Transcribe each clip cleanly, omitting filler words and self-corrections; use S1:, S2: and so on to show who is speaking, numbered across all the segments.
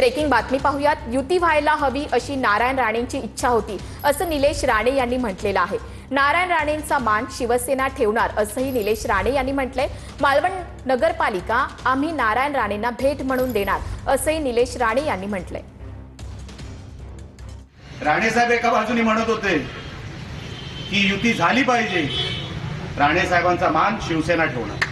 S1: Breaking बातमी पाहूयात। युती व्हायला हवी अशी नारायण राणेंची इच्छा होती असं निलेश राणे यांनी म्हटलेलं आहे। नारायण राणेंचा मान शिवसेना ठेवणार असंही निलेश राणे यांनी म्हटलंय। मालवण नगरपालिका आम्ही नारायण राणेंना भेट म्हणून देणार असंही निलेश राणे यांनी म्हटलंय।
S2: राणे साहेब एका बाजूने म्हणत होते की युती झाली पाहिजे, राणे साहेबांचा मान शिवसेना ठेवणार।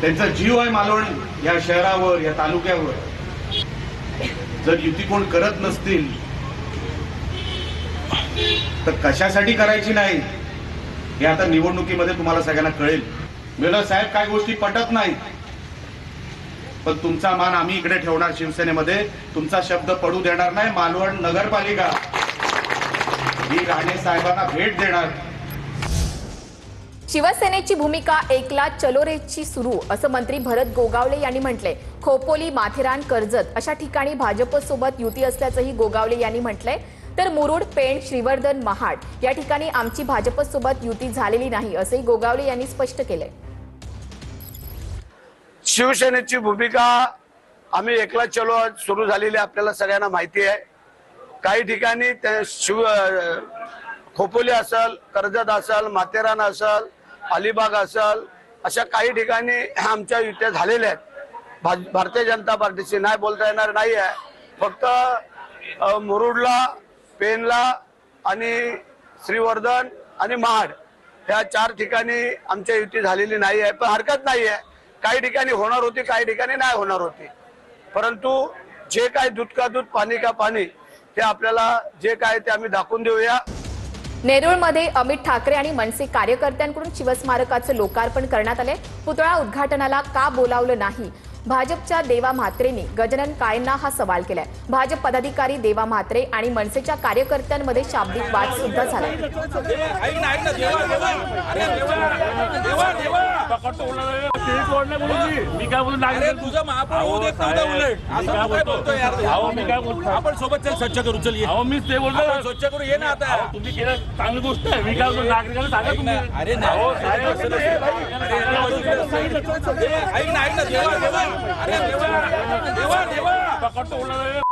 S2: त्यांचा जीव आहे मालवण या शहरावर, या तालुक्यावर। जर युती कोण करत नसतील तर कशासाठी करायची नाही हे आता निवडणुकीमध्ये तुम्हाला सगळ्यांना कळेल। मेला साहेब काय गोष्टी पटत नाहीत, पण तुमचा मान आम्ही इकडे ठेवणार शिवसेनेमध्ये, तुमचा शब्द पडू देणार नाही। मालवण नगरपालिका ही राणे साहेबांना भेट देणार।
S1: शिवसेनेची भूमिका एकला चलो रेची सुरू असं मंत्री भरत गोगावले यांनी म्हटलंय। खोपोली, माथेरान, कर्जत अशा ठिकाणी भाजपसोबत युती असल्याचंही गोगावले यांनी म्हटलंय। तर मुरुड, पेण, श्रीवर्धन, महाड या ठिकाणी आमची भाजपसोबत युती झालेली नाही असंही गोगावले यांनी स्पष्ट केलंय।
S3: शिवसेनेची भूमिका आम्ही एकला चलो सुरू झालेली आपल्याला सगळ्यांना माहिती आहे। काही ठिकाणी खोपोली असेल, कर्जत असेल, माथेरान असेल, अलिबाग असेल, अशा काही ठिकाणी आमच्या युत्या झालेल्या आहेत। भारतीय जनता पार्टीची नाही बोलता येणार नाही आहे। फक्त मुरुडला, पेनला आणि श्रीवर्धन आणि महाड या 4 ठिकाणी आमच्या युती झालेली नाही आहे। पण हरकत नाही आहे, काही ठिकाणी होणार होती, काही ठिकाणी नाही होणार होती। परंतु जे काय दूध का दूध, पाणी का पाणी, ते आपल्याला जे काय ते आम्ही दाखवून देऊया।
S1: नेरूळमध्ये अमित ठाकरे आणि मनसे कार्यकर्त्यांकडून शिवस्मारकाचं लोकार्पण करण्यात आले। पुतळा उद्घाटनाला का बोलावलं नाही? भाजपच्या देवा म्हात्रेंनी गजानन काळेंना हा सवाल केलाय। भाजप पदाधिकारी देवा म्हात्रे आणि मनसेच्या कार्यकर्त्यांमध्ये शाब्दिक वाद सुद्धा झाला।
S4: आपण सोबत चल स्वच्छ करू, चल मी ते बोलतो स्वच्छ करू, ये ना आता तुम्ही केलं चांगली गोष्ट आहे। मी काय बोलतो नागरिकांना सांगा तुम्ही। अरे नाही, देवा देवा, अरे देवा देवा देवा पकडतो